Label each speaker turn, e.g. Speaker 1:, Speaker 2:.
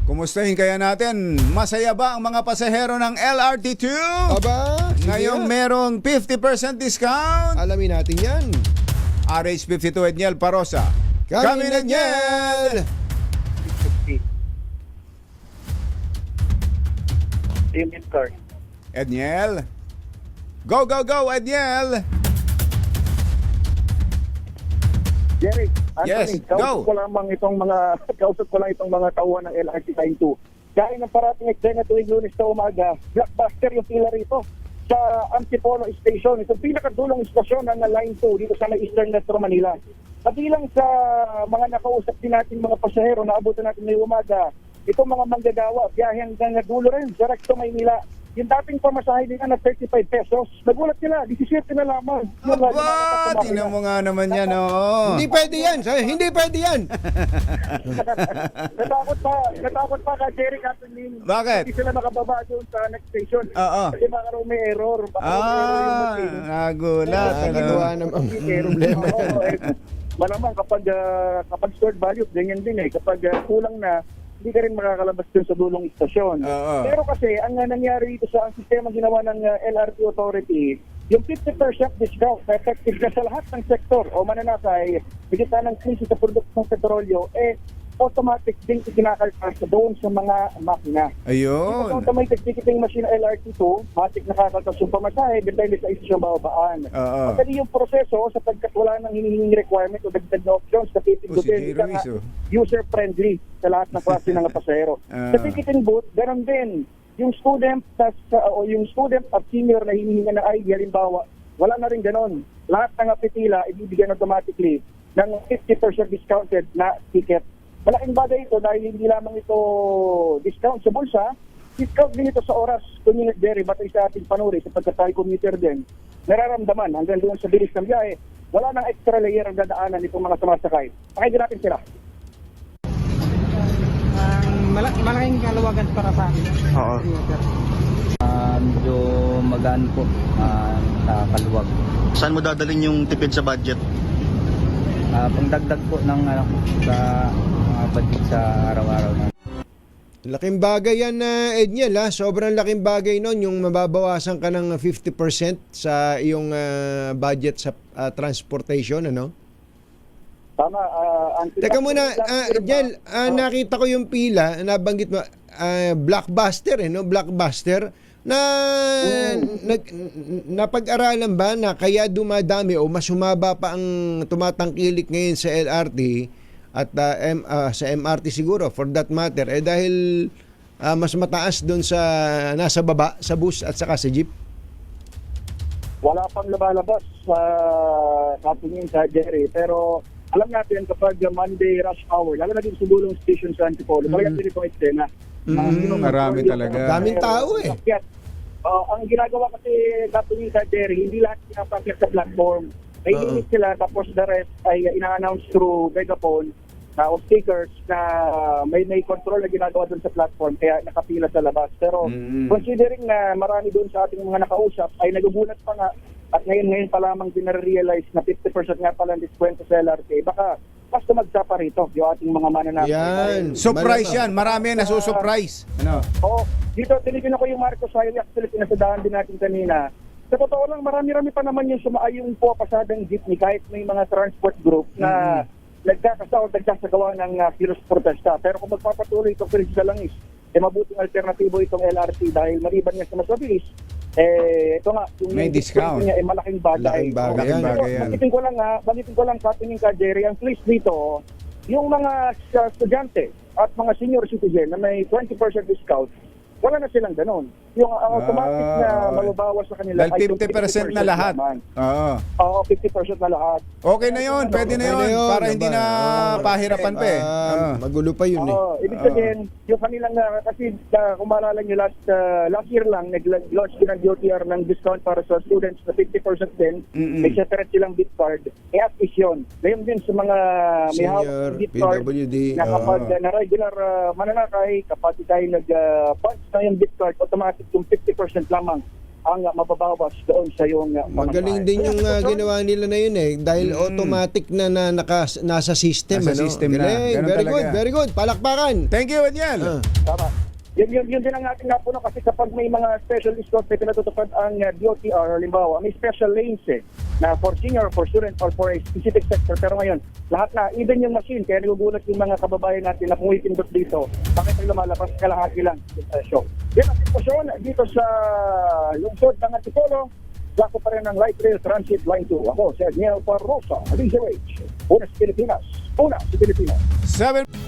Speaker 1: Kumustahin kaya natin? Masaya ba ang mga pasahero ng LRT2?
Speaker 2: Aba, sige
Speaker 1: Ngayong
Speaker 2: nga.
Speaker 1: merong 50% discount.
Speaker 2: Alamin natin yan.
Speaker 1: RH52 Edniel Parosa.
Speaker 2: Kami na Niel!
Speaker 3: Limit card.
Speaker 1: Edniel. Go, go, go, Edniel!
Speaker 3: Jerry,
Speaker 1: Yes,
Speaker 3: Anthony,
Speaker 1: go.
Speaker 3: kausap ko lang itong mga tauhan ng LRT Line 2. Dahil ng parating eksena tuwing Lunes na umaga, blockbuster yung pila rito sa Antipolo Station. Itong pinakadulong istasyon ng Line 2 dito sa may Eastern Metro Manila. Kabilang sa mga nakausap din natin mga pasahero na abutan natin ngayong umaga, itong mga manggagawa, biyahe hanggang dulo rin, direct to Maynila. Yung dating pamasahe nila na 35 pesos, nagulat sila, 17 na lamang.
Speaker 1: Aba, tingnan mo nga naman yan, oo.
Speaker 2: Hindi pwede yan. Hindi pwede yan.
Speaker 3: Natakot pa ka, Jerry Kathleen.
Speaker 1: Bakit?
Speaker 3: Hindi sila makababa doon sa next station.
Speaker 1: Oo.
Speaker 3: Kasi baka raw may error. Baka raw may error yung machine.
Speaker 1: nagulat.
Speaker 2: Nakakagawa
Speaker 1: Ano?
Speaker 2: naman
Speaker 3: Meron.
Speaker 2: problema.
Speaker 3: Oo, malamang kapag stored value, ganyan din eh. Kapag kulang na, hindi ka rin makakalabas dun sa dulong istasyon.
Speaker 1: Oo.
Speaker 3: Pero kasi, ang nangyari dito sa sistema ginawa ng LRT Authority, yung 50% discount na effective na sa lahat ng sektor o mananakay, bigit ng krisis sa produktong petrolyo, automatic din ikinakalkas doon sa mga makina. Yung
Speaker 1: Ayun.
Speaker 3: automated ticketing machine ng LRT2, matik nakakaltas yung pamasahe, depende sa isang bababaan.
Speaker 1: Oo.
Speaker 3: Kasi yung proseso, sapagkat wala nang hinihinging requirement o dagdag na options na
Speaker 1: Si
Speaker 3: pipindutin,
Speaker 1: J. Ruiz, oh.
Speaker 3: user-friendly sa lahat ng klase ng pasahero. Sa ticketing booth, ganun din. Yung student o yung student at senior na hinihinga ng ID, halimbawa, wala na rin ganun. Lahat ng pipila, ibibigyan automatically ng 50% discounted na ticket. Malaking bagay ito dahil hindi lamang ito discount sa bulsa, discount din ito sa oras. Kunyinit, Jerry, batay sa ating panuri, sapagkat tayo commuter din, nararamdaman hanggang doon sa bilis ng biyahe, wala nang extra layer ang dadaanan itong mga sumasakay. Pakinggan natin sila.
Speaker 4: Malaking kalawagan para sa akin.
Speaker 2: Oo.
Speaker 5: Medyo magaan po sa kaluwag.
Speaker 6: Saan mo dadalhin yung tipid sa budget?
Speaker 5: Pangdagdag po ng sa mga budget sa araw-araw na.
Speaker 2: Laking bagay yan, Edniel. Sobrang laking bagay nun yung mababawasan ka ng 50% sa iyong budget sa transportation, ano?
Speaker 3: Tama.
Speaker 2: Teka muna, Edniel, nakita ko yung pila, nabanggit mo, blockbuster, no? Blockbuster, na napag-aralan ba na kaya dumadami o mas humaba pa ang tumatangkilik ngayon sa LRT at sa MRT siguro for that matter dahil mas mataas doon sa nasa baba sa bus at saka sa jeep?
Speaker 3: Wala pang lumalabas sa tingin sa Jerry, pero alam natin kapag Monday rush hour, lalo na din sa dulong station sa Antipolo, talagang din itong eksena.
Speaker 1: Marami talaga.
Speaker 2: Daming tao eh.
Speaker 3: Ang ginagawa kasi katingin sa Jerry, hindi lahat pinapakyat sa platform. May limit sila, tapos the rest ay ina-announce through megaphone o stickers na may control na ginagawa doon sa platform, kaya nakapila sa labas. Pero considering na marami doon sa ating mga nakausap, ay nagugulat pa nga at ngayon pa lamang din na-realize na 50% nga pala ang diskwento sa LRT. Baka basta magsapa rito yung ating mga mananakay.
Speaker 2: Yan.
Speaker 1: Surprise yan. Marami yan nasusurprise. Ano?
Speaker 3: Oo. Dito, tinignan ko yung Marcos Highway. Actually, pinasadahan din natin kanina. Sa totoo lang, marami-rami pa naman yung sumaayong po pasadang jeepney kahit may mga transport group na nagkasagawa ng kilos protesta. Pero kung magpapatuloy itong krisis sa langis, mabuting alternatibo itong LRT dahil maliban nga sa mas mabilis, ito nga, yung
Speaker 1: May discount
Speaker 3: niya, malaking bagay.
Speaker 2: Laking bagay yan.
Speaker 3: Banggitin ko lang, katingin ka, Jerry, ang place dito, yung mga estudyante at mga senior citizen na may 20% discount, wala na silang ganun. Yung automatic na mababawas sa kanila
Speaker 1: Dahil 50% na lahat. Oo.
Speaker 3: Oo, 50% na lahat.
Speaker 1: Okay na yun. Pwede na yun. Para hindi na pahirapan pa eh.
Speaker 2: Magulo pa yun eh.
Speaker 3: Ibig sabihin, yung kanilang, kasi kung maalala nyo, last year lang, nag-launch din ang DOTR ng discount para sa students na 50% din. May separate silang bit card. At is yun. Ngayon din sa mga may
Speaker 2: Senior,
Speaker 3: hawak ng bit card,
Speaker 2: PWD,
Speaker 3: na kapag na regular mananakay, kapag tayo nag-punch na yung bit card, automatic yung 50% lamang ang mababawas doon sa iyong
Speaker 2: Magaling din yung ginawa nila na yun dahil automatic na, nasa system.
Speaker 1: Nasa system na.
Speaker 2: Galing.
Speaker 1: Ganun
Speaker 2: Very
Speaker 1: talaga.
Speaker 2: good, very good. Palakpakan.
Speaker 1: Thank you, Daniel.
Speaker 3: Tama. Yun din ang ating napuno kasi kapag may mga special escort na pinatutupad ang DOTR, halimbawa, may special lanes na for senior, for student, or for a specific sector. Pero ngayon, lahat na, even yung machine, kaya nagugulat yung mga kababayan natin na pumipindot dito, bakit ay lumalabas kalahati lang sa show. Yan ang sitwasyon dito sa lungsod ng Antipolo. Lako pa rin ang Light Rail Transit Line 2. Ako, si Adniel Parrosa, Alicia Rage. Una sa Pilipinas. Una sa Pilipinas.
Speaker 1: 7